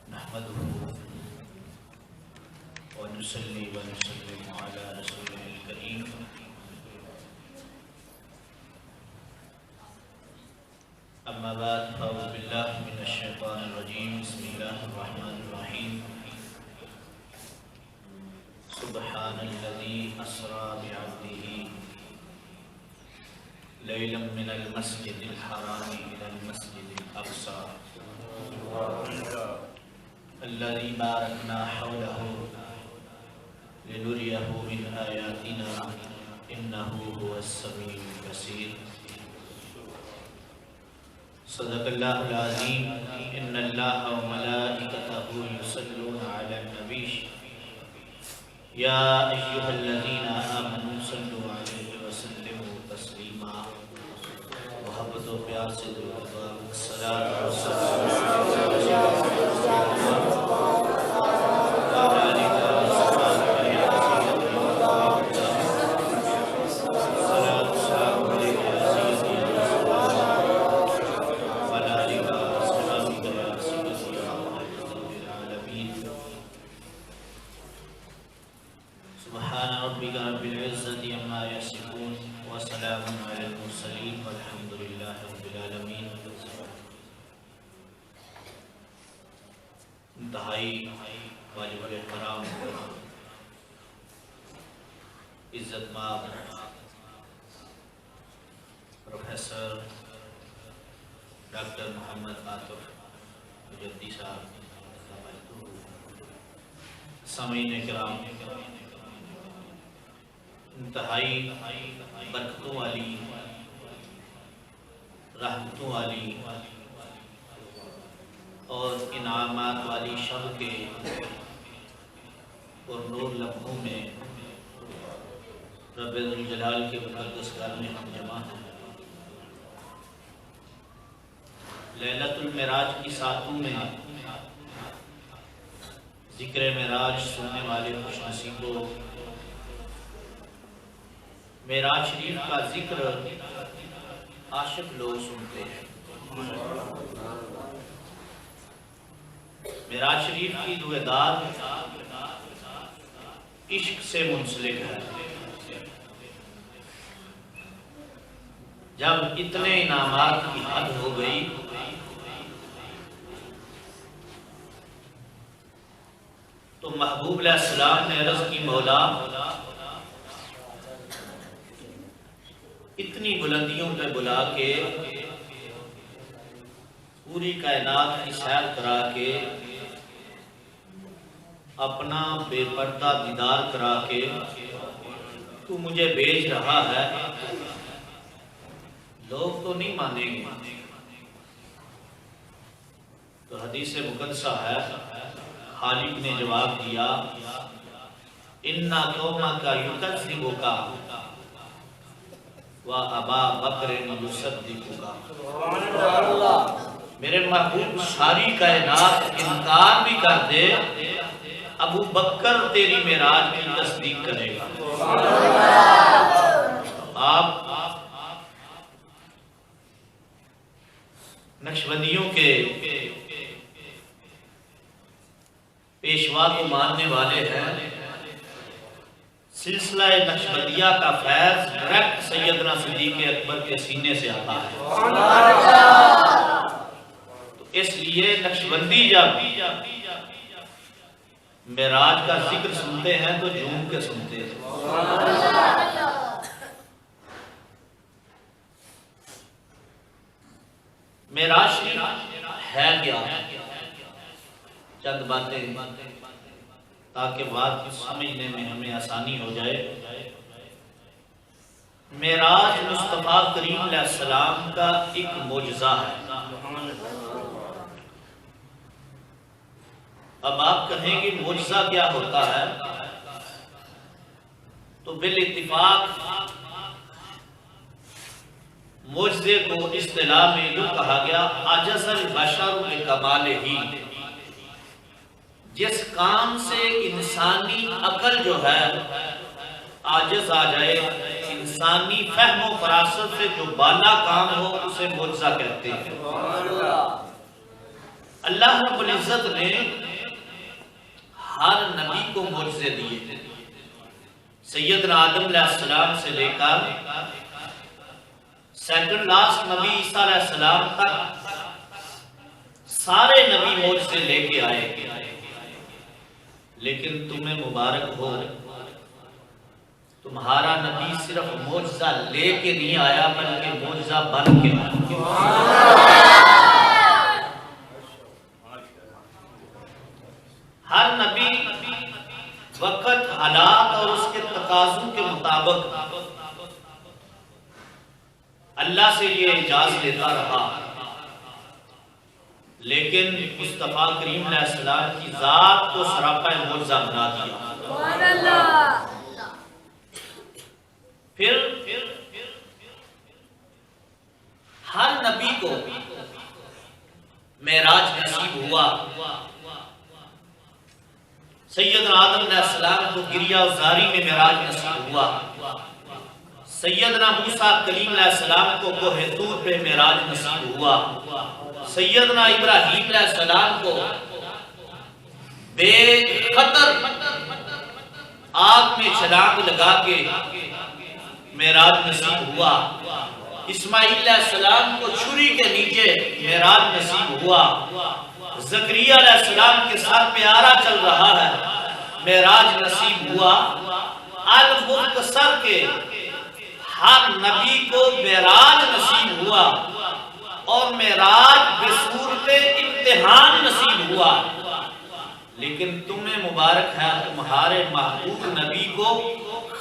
نحمده ونصلي ونسلم على رسوله الكريم أما بعد فأعوذ بالله من الشيطان الرجيم بسم الله الرحمن الرحيم سبحان الذي أسرى بعبده ليلا من المسجد الحرام إلى المسجد الأقصى الذي باركنا حوله لنريه من آياتنا إنه هو السميع البصير صدق الله العظيم إن الله وملائكته يصلون على النبي يا أيها الذين آمنوا صلوا عليه وسلموا تسليما محبت و پیار سے درود الصلاۃ والسلام انتہائی واجب الاحترام عزت مآب پروفیسر ڈاکٹر محمد عاطف مجدی صاحب، سامعین کرام، انتہائی برکتوں والی، رحمتوں والی اور انعامات والی شب کے اور نور لمحوں میں رب ذوالجلال کے مقدس گھر میں ہم جمع ہیں۔ لیلۃ المعراج کی ساعتوں میں ذکر معراج سننے والے خوش نصیبوں، معراج شریف کا ذکر عاشق لوگ سنتے ہیں۔ معراج شریف کی رویداد عشق سے منسلک ہے۔ جب اتنے انعامات کی حد ہو گئی تو محبوب علیہ السلام نے عرض کی، مولا اتنی بلندیوں پہ بلا کے، پوری کائنات کی سیر کرا کے، اپنا بے پردہ دیدار کرا کے تو مجھے بھیج رہا ہے، لوگ تو نہیں مانیں گے۔ تو حدیث مقدسہ ہے، خالق نے جواب دیا، اِنَّا قَوْمَكَ يُكَذِّبُكَ وَأَبَا بَكْرٍ يُصَدِّقُكَ۔ میرے محبوب ساری کائنات انکار بھی کر دے، ابو بکر تیری معراج کی تصدیق کرے گا۔ آپ نقشبندیوں کے پیشوا کو ماننے والے ہیں۔ سلسلہ نقشبندیہ کا فیض ڈائریکٹ سیدنا صدیق اکبر کے سینے سے آتا ہے، تو اس لیے نقشبندی جب معراج کا ذکر سنتے ہیں تو جھوم کے سنتے ہیں۔ معراج شریف ہے کیا؟ چند باتیں تاکہ بات سمجھنے میں ہمیں آسانی ہو جائے۔ معراج مصطفیٰ کریم علیہ السلام کا ایک معجزہ ہے۔ اب آپ کہیں گے معجزہ کیا ہوتا ہے؟ تو بالاتفاق معجزے کو اصطلاح میں یوں کہا گیا، عجز البشر بکمالہ، جس کام سے انسانی عقل جو ہے عاجز آ جائے، انسانی فہم و فراست سے جو بالا کام ہو، اسے معجزہ کہتے ہیں۔ اللہ رب العزت نے ہر نبی کو معجزے دیے، سیدنا آدم علیہ السلام سے لے کر سیکنڈ لاسٹ نبی عیسیٰ علیہ السلام تک سارے نبی معجزے لے کے آئے، لیکن تمہیں مبارک ہو، تمہارا نبی صرف معجزہ لے کے نہیں آیا بلکہ معجزہ بن کے آیا۔ ہر نبی وقت، حالات اور اس کے تقاضوں کے مطابق اللہ سے یہ اجازت لیتا رہا، لیکن مصطفیٰ کریم علیہ السلام کی ذات کو سراپا معجزہ بنا دیا۔ پھر ہر نبی کو معراج نصیب ہوا۔ سیدنا آدم علیہ السلام کو گریا و زاری میں معراج نصیب ہوا، سیدنا موسیٰ کلیم علیہ السلام کو کوہ طور پہ معراج نصیب ہوا، سیدنا ابراہیم علیہ السلام کو بے خطر آگ میں چھلانگ لگا کے معراج نصیب ہوا، اسماعیل علیہ السلام کو چھری کے نیچے معراج نصیب ہوا، زکریا علیہ السلام کے سر پہ آرا چل رہا ہے، معراج نصیب ہوا۔ المختصر کے ہر نبی کو معراج نصیب ہوا، اور معراج بصورت امتحان نصیب ہوا، لیکن تمہیں مبارک ہے، تمہارے محبوب نبی کو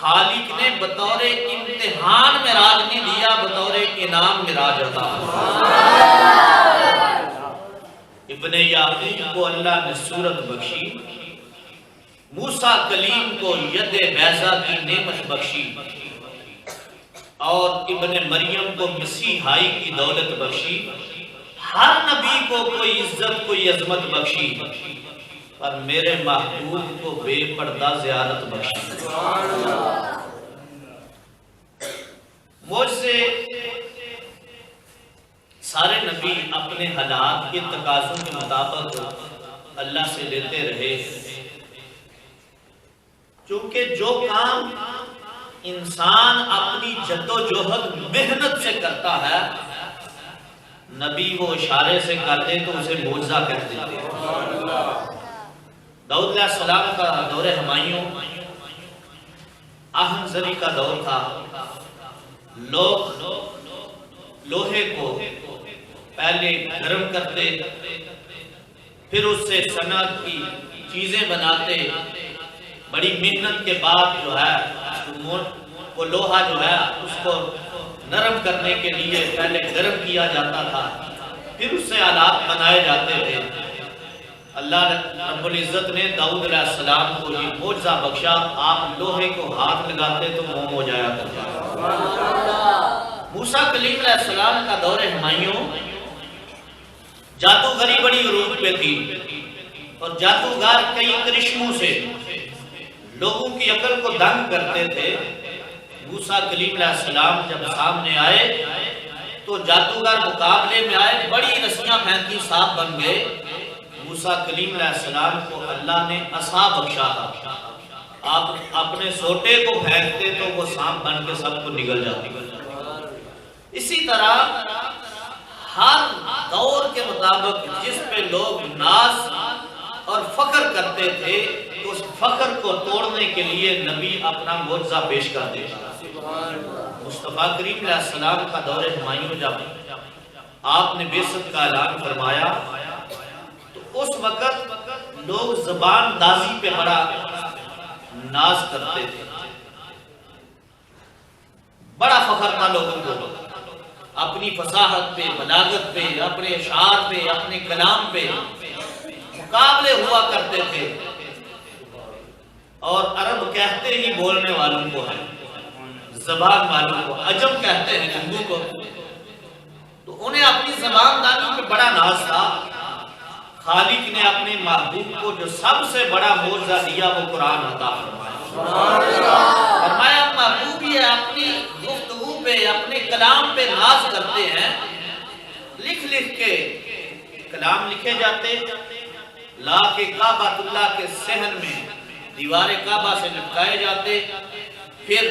خالق نے بطور امتحان معراج نہیں دیا، بطور انعام معراج عطا فرمایا۔ ابن یعقوب کو اللہ نے صورت بخشی، موسیٰ کلیم کو ید بیضا کی نعمت بخشی، اور ابن مریم کو مسیحائی کی دولت بخشی۔ ہر نبی کو کوئی عزت، کوئی عظمت بخشی، پر میرے محبوب کو بے پردہ زیارت بخشی۔ مجھ سے سارے نبی اپنے حالات کے تقاضوں کے مطابق اللہ سے لیتے رہے، چونکہ جو کام انسان اپنی جدوجہد محنت سے کرتا ہے، نبی وہ اشارے سے کر دے تو اسے معجزہ کہہ دیتے ہیں۔ داؤد علیہ السلام کا دور ہمایوں آہن زری کا دور تھا، لوگ لوہے کو پہلے گرم کرتے، پھر اس سے صنعت کی چیزیں بناتے، بڑی محنت کے بعد جو ہے وہ لوہا جو ہے اس کو نرم کرنے کے لیے پہلے گرم کیا جاتا تھا، پھر اس سے آلات بنائے جاتے تھے۔ اللہ رب العزت نے داؤد علیہ السلام کو یہ معجزہ بخشا، آپ لوہے کو ہاتھ لگاتے تو موم ہو جایا کرتا۔ موسیٰ کلیم علیہ السلام کا دور ہمایوں جادوگری بڑی عروج پہ تھی، اور جادوگر کئی کرشموں سے لوگوں کی عقل کو دنگ کرتے تھے۔ موسیٰ کلیم علیہ السلام جب سامنے آئے تو جادوگر مقابلے میں آئے، بڑی رسیاں پھینکی، سانپ بن گئے۔ موسیٰ کلیم علیہ السلام کو اللہ نے عصا بخشا تھا، آپ اپنے سوٹے کو پھینکتے تو وہ سانپ بن کے سب کو نگل جاتی۔ اسی طرح ہر دور کے مطابق جس پہ لوگ ناز اور فخر کرتے تھے، اس فخر کو توڑنے کے لیے نبی اپنا معجزہ پیش کر دیتا۔ مصطفیٰ کریم علیہ السلام کا دور ہمایوں جب آپ نے بعثت کا اعلان فرمایا تو اس وقت لوگ زبان دازی پہ بڑا ناز کرتے تھے، بڑا فخر تھا لوگوں کو، اپنی فصاحت پہ، بلاغت پہ، اپنے اشعار پہ، اپنے کلام پہ مقابلے ہوا کرتے تھے۔ اور عرب کہتے ہی بولنے والوں کو ہے، زبان والوں کو، عجم کہتے ہیں ہندو کو، تو انہیں اپنی زبان دانی پہ بڑا ناز تھا۔ خالق نے اپنے محبوب کو جو سب سے بڑا معجزہ دیا وہ قرآن عطا فرمایا۔ فرمایا محبوب یہ اپنی گفتگو پہ اپنے کلام پہ ناز کرتے ہیں، لکھ لکھ کے کلام لکھے جاتے، لا کے کعبہ اللہ کے صحن میں دیوار کعبہ سے لٹکائے جاتے، پھر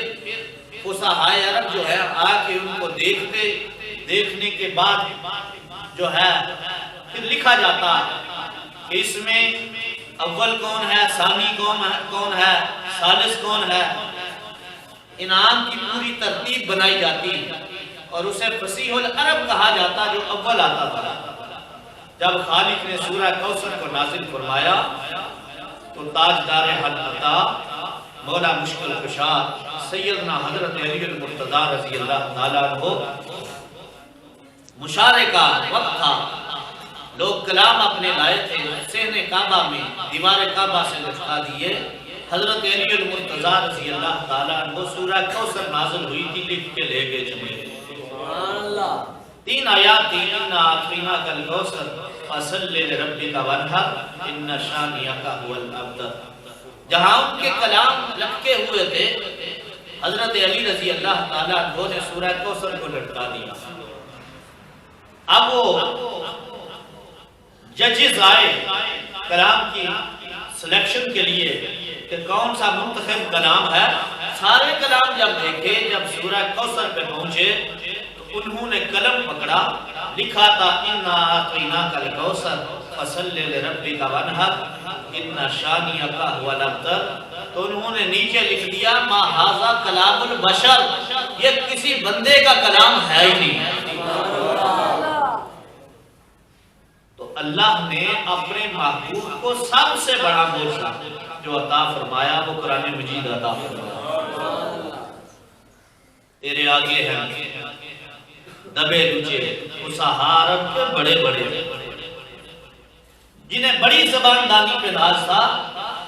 فصحائے عرب جو ہے آ کے ان کو دیکھتے، دیکھنے کے بعد جو ہے پھر لکھا جاتا کہ اس میں اول کون ہے، ثانی کون ہے، ثالث کون ہے، انعام کی پوری ترتیب بنائی جاتی اور اسے فصیح العرب کہا جاتا جو اول آتا تھا۔ جب خالق نے سورہ کوثر کو نازل فرمایا تو تاجدار حق عطا مولا مشکل کشا سیدنا حضرت علی المرتضیٰ رضی اللہ تعالیٰ عنہ مشارے کا وقت تھا، لوگ کلام اپنے لائے تھے، صحن کعبہ میں دیوار کعبہ سے لٹکا دیے، حضرت علی المرتضیٰ رضی اللہ تعالیٰ عنہ سورہ کوثر نازل ہوئی تھی، لکھ کے لے گئے چمے۔ 3 آیات تھی، اِنَّا أَعْطَيْنَاكَ الْكَوْثَرَ فَصَلِّ لِرَبِّكَ وَانْحَرْ إِنَّ شَانِئَكَ هُوَ الْأَبْتَرُ۔ جہاں ان کے کلام لٹکے ہوئے تھے، حضرت علی رضی اللہ تعالیٰ عنہ نے سورہ کوثر کو لٹکا دیا۔ اب وہ ججز آئے کلام کی سلیکشن کے لیے کہ کون سا منتخب کلام ہے، سارے کلام جب دیکھے، جب سورہ کوثر پہ پہنچے تو انہوں نے قلم پکڑا، لکھا تھا اِنَّا أَعْطَيْنَاكَ الْكَوْثَرَ فَصَلِّ لِرَبِّكَ وَانْحَرْ إِنَّ شَانِئَكَ هُوَ الْأَبْتَرُ۔ تو انہوں نے نیچے لکھ دیا ما ھذا کلام البشر، یہ کسی بندے کا کلام ہے ہی نہیں۔ تو اللہ نے اپنے محبوب کو سب سے بڑا معجزہ جو عطا فرمایا وہ قرآن مجید عطا فرمایا۔ تیرے آگے ہیں دبے دجے فصحاء کے بڑے بڑے، جنہیں بڑی زبان دانی پہ ناز تھا،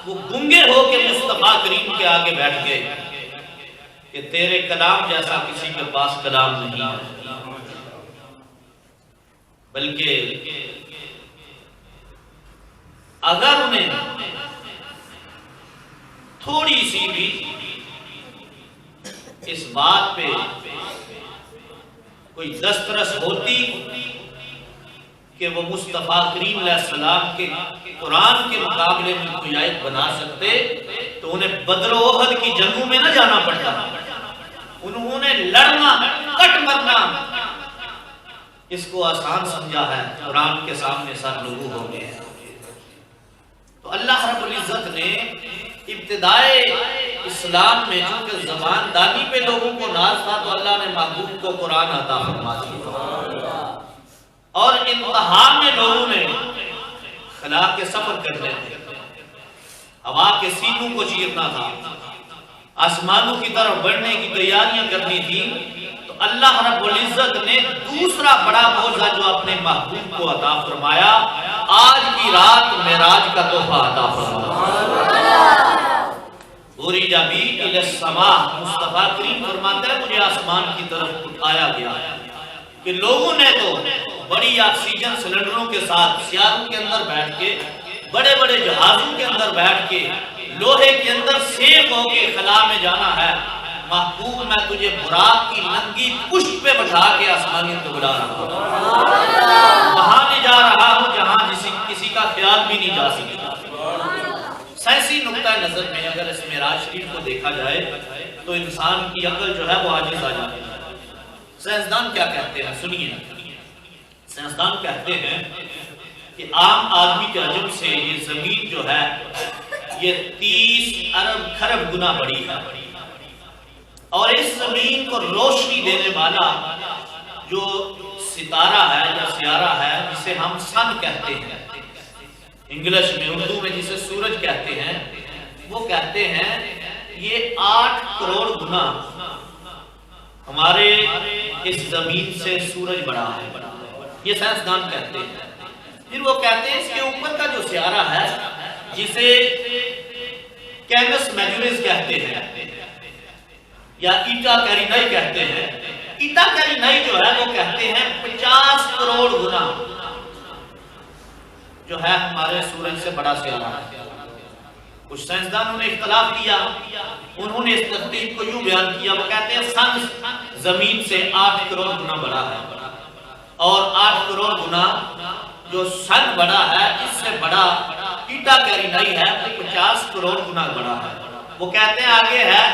وہ گنگے ہو کے مصطفیٰ کریم کے آگے بیٹھ گئے کہ تیرے کلام جیسا کسی کے پاس کلام نہیں ہے، بلکہ اگر انہیں تھوڑی سی بھی اس بات پہ کوئی دسترس ہوتی کہ وہ مصطفیٰ کریم علیہ السلام کے قرآن کے مقابلے میں کوئی آیت بنا سکتے تو انہیں بدر و احد کی جنگوں میں نہ جانا پڑتا، انہوں نے لڑنا، کٹ مرنا اس کو آسان سمجھا ہے، قرآن کے سامنے سر نگو ہو گئے ہیں۔ تو اللہ رب العزت نے ابتدائے اسلام میں چونکہ زبان دانی پہ لوگوں کو ناز تھا تو اللہ نے محبوب کو قرآن عطا فرما دیا، اور انتہا میں لوگوں نے خلا کے سفر کرنے تھے، ہوا کے سینوں کو چیرنا تھا، آسمانوں کی طرف بڑھنے کی تیاریاں کرنی تھی، تو اللہ رب العزت نے دوسرا بڑا معجزہ جو اپنے محبوب کو عطا فرمایا، آج کی رات معراج کا تحفہ عطا فرمایا۔ عُرِجَ بِی إِلَى السَّمَاءِ، مصطفیٰ کریم فرماتا ہے مجھے آسمان کی طرف اٹھایا گیا کہ لوگوں نے تو بڑی آکسیجن سلنڈروں کے ساتھ سیاروں کے اندر بیٹھ کے، بڑے بڑے جہازوں کے اندر بیٹھ کے، لوہے کے اندر سیب ہو کے خلا میں جانا ہے، محبوب میں تجھے براق کی ننگی پشت پہ بٹھا کے آسمانی تو بلا رہا ہوں، وہاں نہیں جا رہا ہوں جہاں کسی کا خیال بھی نہیں جا سکتا۔ سائنسی نقطہ نظر میں اگر اس معراج شریف کو دیکھا جائے تو انسان کی عقل جو ہے وہ عاجز آ جاتی ہے۔ سائنسدان کیا کہتے ہیں سنیے، سائنسدان کہتے ہیں کہ عام آدمی کے حجم سے یہ زمین جو ہے یہ 30 ارب خرب گنا بڑی ہے، اور اس زمین کو روشنی دینے والا جو ستارہ ہے یا سیارہ ہے جسے ہم سن کہتے ہیں انگلش میں، اردو میں جسے سورج کہتے ہیں، وہ کہتے ہیں یہ 8 کروڑ گنا ہمارے اس زمین سے سورج بڑا ہے، یہ سائنسدان کہتے ہیں۔ پھر وہ کہتے ہیں اس کے اوپر کا جو سیارہ ہے جسے کینس میجورز کہتے ہیں یا ایٹا کیرینائی کہتے ہیں، ایٹا کیرینائی جو ہے وہ کہتے ہیں 50 کروڑ گنا جو ہے ہمارے سورج سے بڑا سیارہ ہے۔ کچھ سائنسدانوں نے اختلاف کیا، انہوں نے اس تحقیق کو یوں بیان کیا، وہ کہتے ہیں سن زمین سے 8 کروڑ گنا بڑا ہے، اور 8 کروڑ گنا جو سن بڑا ہے اس سے بڑا ایٹا کیرینائی ہے، 50 کروڑ گنا بڑا ہے۔ وہ کہتے ہیں آگے ہے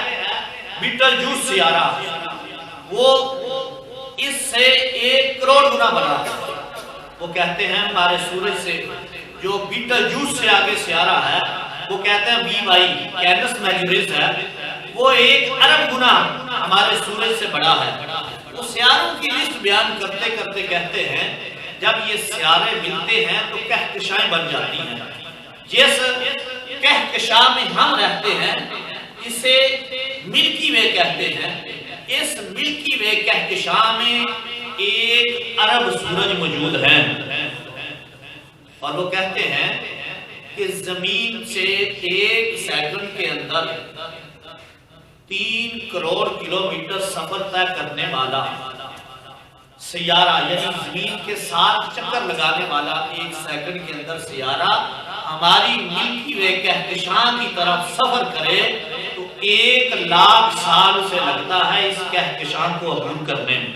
بیٹل جوس سیارہ، وہ اس سے 1 کروڑ گنا بڑا ہے۔ وہ کہتے ہیں ہمارے سورج سے جو بیٹل جوس سے آگے سیارہ ہے، وہ کہتے ہیں بی بائی کینس میجورز ہے، وہ 1 ارب گنا ہمارے سورج سے بڑا ہے۔ وہ سیاروں کی لسٹ بیان کرتے کرتے کہتے ہیں جب یہ سیارے ملتے ہیں تو کہکشائیں بن جاتی ہیں۔ جس کہکشاں میں ہم رہتے ہیں اسے ملکی وے کہتے ہیں۔ اس ملکی وے کہکشاں میں 1 ارب سورج موجود ہیں، اور وہ کہتے ہیں کہ زمین سے 1 سیکنڈ کے اندر 3 کروڑ کلومیٹر سفر طے کرنے والا سیارہ، یعنی زمین کے ساتھ چکر لگانے والا 1 سیکنڈ کے اندر سیارہ ہماری ملکی وے کہکشاں کی طرف سفر کرے تو 1 لاکھ سال سے لگتا ہے اس کہکشاں کو عبور کرنے میں۔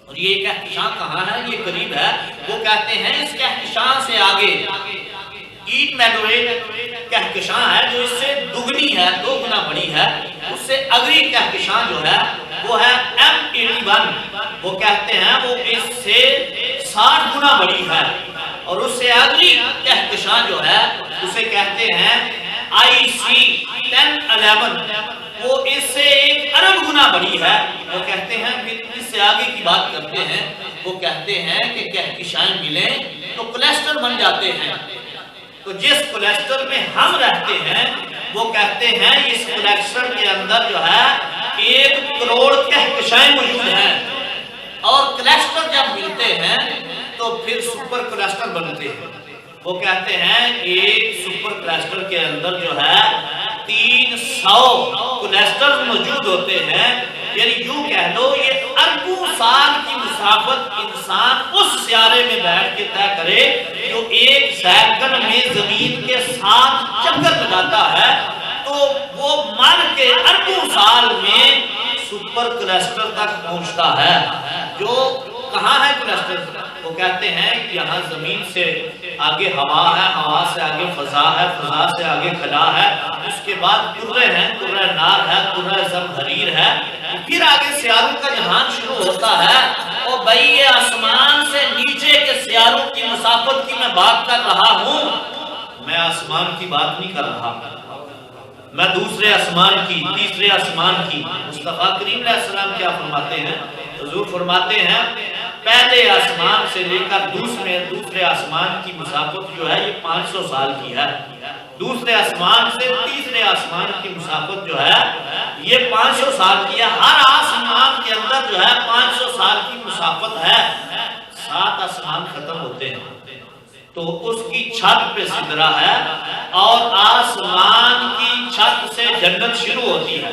اور یہ کہکشاں کہاں ہے؟ یہ قریب ہے۔ وہ کہتے ہیں اس کہکشاں سے آگے ایٹ میڈوریٹ کہکشاں ہے جو اس سے دگنی ہے، 2 گنا بڑی ہے۔ اس سے اگلی کہکشاں جو ہے وہ ہے M81، وہ کہتے ہیں وہ اس سے 60 گنا بڑی ہے۔ اور اس سے اگلی کہکشاں جو ہے اسے کہتے ہیں IC1011، وہ اس سے 1 ارب گنا بڑی ہے۔ وہ کہتے ہیں پھر اس سے آگے کی بات کرتے ہیں، وہ کہتے ہیں کہ کہکشائیں ملیں تو کلسٹر بن جاتے ہیں۔ تو جس کلسٹر میں ہم رہتے ہیں وہ کہتے ہیں اس کلسٹر کے اندر جو ہے 1 کروڑ کہکشائیں موجود ہیں، اور کلسٹر جب ملتے ہیں تو پھر سپر کلسٹر بنتے ہیں۔ وہ کہتے ہیں ایک سپر کلسٹر کے اندر جو ہے 300 کلسٹر موجود ہوتے ہیں، یعنی یوں کہہ لو یہ اربوں سال کی مسافت انسان اس سیارے میں بیٹھ کے طے کرے جو 1 سیکنڈ میں زمین کے ساتھ چکر لگاتا ہے، تو وہ مر کے اربوں سال میں سپر کلسٹر تک پہنچتا ہے۔ جو کہاں ہے کلسٹر؟ وہ کہتے ہیں کہ یہاں زمین سے آگے ہوا ہے، ہوا سے آگے فضا ہے، فضا سے آگے خلا ہے، اس کے بعد کرے ہیں، کرہ نار ہے، کرہ زمہریر ہے، پھر آگے سیاروں کا جہان شروع ہوتا ہے۔ اور بھائی یہ آسمان سے نیچے کے سیاروں کی مسافت کی میں بات کر رہا ہوں، میں آسمان کی بات نہیں کر رہا، میں دوسرے آسمان کی، تیسرے آسمان کی۔ مصطفیٰ کریم علیہ السلام کیا فرماتے ہیں؟ حضور فرماتے ہیں پہلے آسمان سے لے کر دوسرے آسمان کی مسافت جو ہے یہ 500 سال کی ہے، دوسرے آسمان سے تیسرے آسمان کی مسافت جو ہے یہ 500 سال کی ہے۔ ہر آسمان کے اندر جو ہے 500 سال کی مسافت ہے۔ 7 آسمان ختم ہوتے ہیں تو اس کی چھت پہ سدرہ ہے، اور آسمان کی چھت سے جنت شروع ہوتی ہے،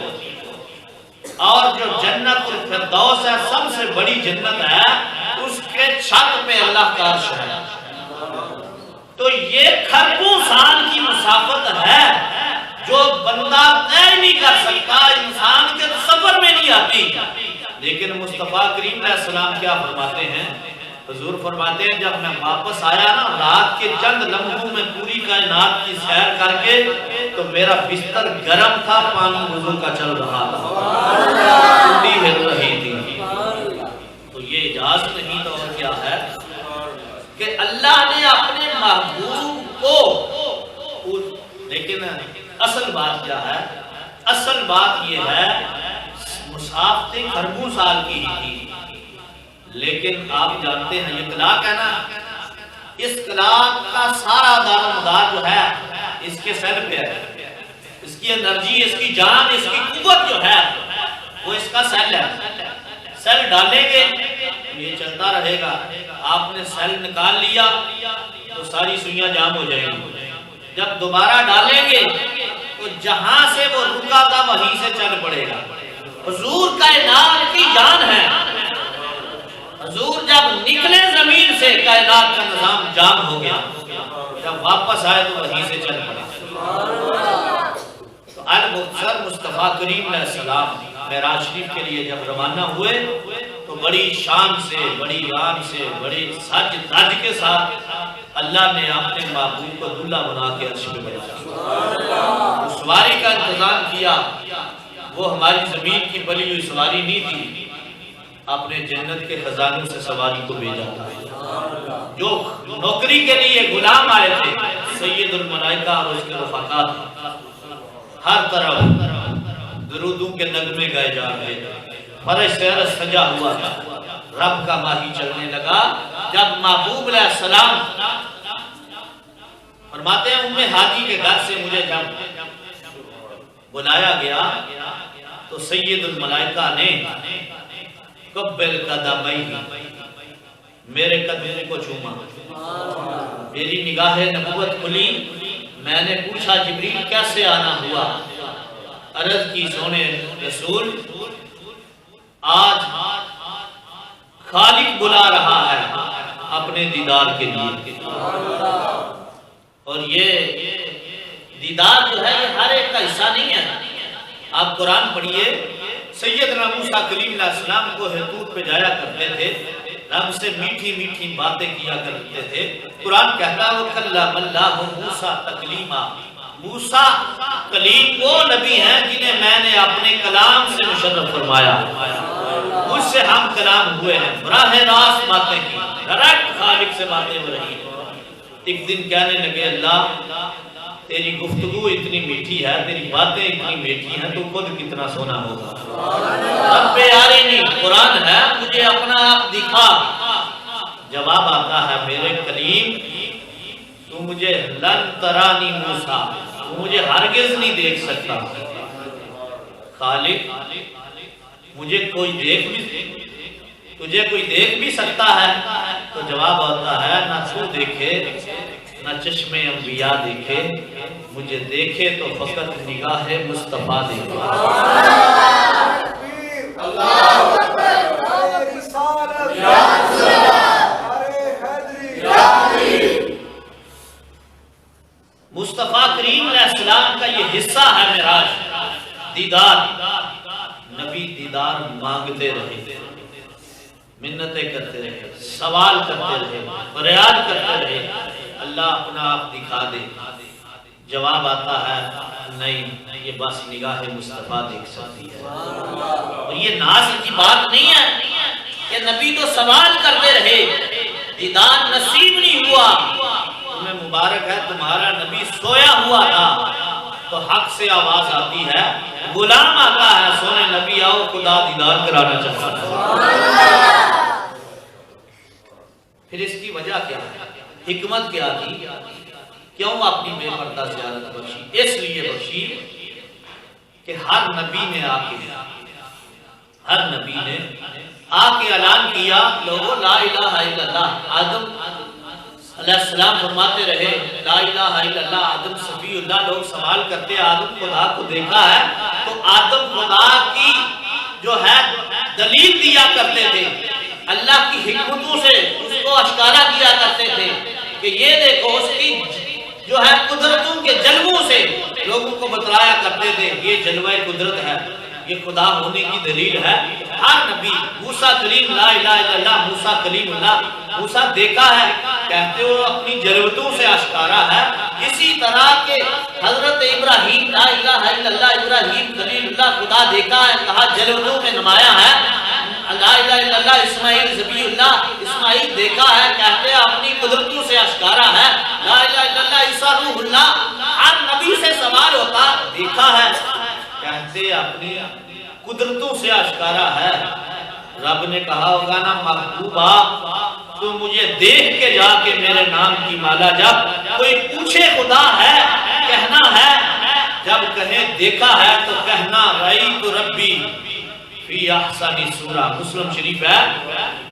اور جو جنت الفردوس ہے سب سے بڑی جنت ہے، اس کے چھت پہ اللہ کا عرش ہے۔ تو یہ کھربوں سال کی مسافت ہے جو بندہ طے نہیں کر سکتا، انسان کے سفر میں نہیں آتی۔ لیکن مصطفیٰ کریم علیہ السلام کیا فرماتے ہیں؟ حضور فرماتے ہیں جب میں واپس آیا نا رات کے چند لمحوں میں پوری کائنات کی سیر کر کے، تو میرا بستر گرم تھا، پانی وضو کا چل رہا تھا، ٹھنڈی ہل رہی تھی۔ تو یہ اجازت نہیں تو اور کیا ہے کہ اللہ نے اپنے محبوب کو، لیکن اصل بات کیا ہے؟ اصل بات یہ ہے مسافتیں اربوں سال کی ہی تھی، لیکن آپ جانتے ہیں یہ کلاک ہے نا، اس کلاک کا سارا دار و مدار جو ہے اس کے سیل پہ ہے، اس کی انرجی، اس کی جان، اس کی قوت جو ہے وہ اس کا سیل ہے۔ سیل ڈالیں گے یہ چلتا رہے گا، آپ نے سیل نکال لیا تو ساری سوئیاں جام ہو جائیں گی، جب دوبارہ ڈالیں گے تو جہاں سے وہ رکا تھا وہیں سے چل پڑے گا۔ حضور کائنات کی جان ہے، حضور جب نکلے زمین سے کائنات کا نظام جام ہو گیا، جب واپس آئے تو وہیں سے چل پڑا۔ تو المختصر مصطفیٰ کریم علیہ السلام معراج شریف کے لیے جب روانہ ہوئے تو بڑی شان سے، بڑی آن سے، بڑی سج دھج کے ساتھ اللہ نے اپنے محبوب کو دلہا بنا کے عرش پہ بھیجا۔ سواری کا انتظام کیا، وہ ہماری زمین کی بلی ہوئی سواری نہیں تھی، اپنے جنت کے خزانوں سے سواری کو بھیجا تھا۔ جو نوکری کے لیے غلام آئے تھے، سید الملائکہ اور اس کے رفقا، ہر طرف درودوں کے نغمے گائے جا رہے تھے، فرش سہرس سجا ہوا تھا، رب کا ماہی چلنے لگا۔ جب محبوب علیہ السلام فرماتے ہیں ام ہادی کے گھر سے مجھے جب بلایا گیا تو سید الملائکہ نے قبل قدمئی، میرے قدموں کو چوما، میری نگاہ نبوت کھلی، میں نے پوچھا جبریل کیسے آنا ہوا؟ عرض کی سونے رسول آج خالق بلا رہا ہے اپنے دیدار کے لیے، اور یہ دیدار جو ہے یہ ہر ایک کا حصہ نہیں ہے۔ آپ قرآن پڑھیے، سیدنا موسیٰ کلیم علیہ السلام کو حضور پہ جایا کرتے تھے، رب سے میٹھی میٹھی باتیں کیا کرتے تھے۔ قرآن کہتا ہے وَكَلَّمَ اللَّهُ مُوسَىٰ تَكْلِيمًا، موسیٰ کلیم وہ نبی ہیں جنہیں میں نے اپنے کلام سے مشرف فرمایا، مجھ سے ہم کلام ہوئے ہیں، براہ راست باتیں کی، ڈائریکٹ خالق سے باتیں ہو رہی ہیں۔ ایک دن کہنے لگے اللہ تیری گفتگو اتنی میٹھی ہے، تیری باتیں اتنی میٹھی ہیں، تو خود کتنا سونا ہوگا۔ رب یارینی قرآن ہے، مجھے اپنا آپ دکھا۔ جواب آتا ہے میرے کلیم تو مجھے لن ترانی موسیٰ، تو مجھے ہرگز نہیں دیکھ سکتا۔ خالق مجھے کوئی دیکھ بھی، تجھے کوئی دیکھ بھی سکتا ہے؟ تو جواب آتا ہے نہ تو دیکھے نہ چشم انبیاء دیکھے، مجھے دیکھے تو فقط نگاہ مصطفیٰ دیکھے۔ مصطفیٰ کریم علیہ السلام کا یہ حصہ ہے معراج، دیدار۔ نبی دیدار مانگتے رہے، منتیں کرتے رہے، سوال کرتے رہے، فریاد کرتے رہے، اللہ اپنا آپ دکھا دے۔ جواب آتا ہے نہیں، یہ بس نگاہ مصطفیٰ دیکھ سکتی ہے۔ اور یہ ناز کی بات نہیں ہے کہ نبی تو سوال کرتے رہے، دیدار نصیب نہیں ہوا۔ تمہیں مبارک ہے تمہارا نبی سویا ہوا تھا، تو حق سے آواز آتی ہے، غلام آتا ہے، سونے نبی آؤ خدا دیدار کرانا چاہتا ہے۔ پھر اس کی وجہ کیا ہے؟ حکمت کیا تھی؟ کیوں اپنی بے پردہ زیارت بخشی؟ اس لیے بخشی کہ ہر نبی نے آ کے اعلان کیا لوگوں لا الہ الا اللہ۔ آدم علیہ السلام فرماتے رہے لا الہ الا اللہ، آدم صفی اللہ۔ لوگ سوال کرتے آدم خدا کو دیکھا ہے؟ تو آدم خدا کی جو ہے دلیل دیا کرتے تھے، اللہ کی حکمتوں سے اس کو اشکارا کیا کرتے تھے کہ یہ دیکھو، اس کی جو ہے قدرتوں کے جلووں سے لوگوں کو بتلایا کرتے تھے، یہ جلوہ قدرت ہے، یہ خدا ہونے کی دلیل ہے۔ ہر نبی موسیٰ کلیم لا الہ الا اللہ، موسیٰ کلیم اللہ، موسیٰ دیکھا ہے کہتے ہو اپنی جلوتوں سے اشکارا ہے۔ اسی طرح کے حضرت ابراہیم لا الہ الا اللہ، ابراہیم خلیل اللہ، خدا دیکھا ہے، کہا جلوتوں میں نمایاں ہے۔ لا الہ الا اللہ، اسماعیل ذبیح اللہ، اسماعیل دیکھا ہے کہتے اپنی قدرتوں سے اشکارا ہے۔ لا الہ الا اللہ، عیسیٰ روح اللہ، ہر نبی سے سوال ہوتا دیکھا ہے کہتے اپنی قدرتوں سے اشکارا ہے۔ رب نے کہا ہوگا نا محبوبہ تو مجھے دیکھ کے جا کے میرے نام کی مالا جا، کوئی پوچھے خدا ہے کہنا ہے، جب کہے دیکھا ہے تو کہنا رأیت ربی فی احسن صورہ۔ مسلم شریف ہے۔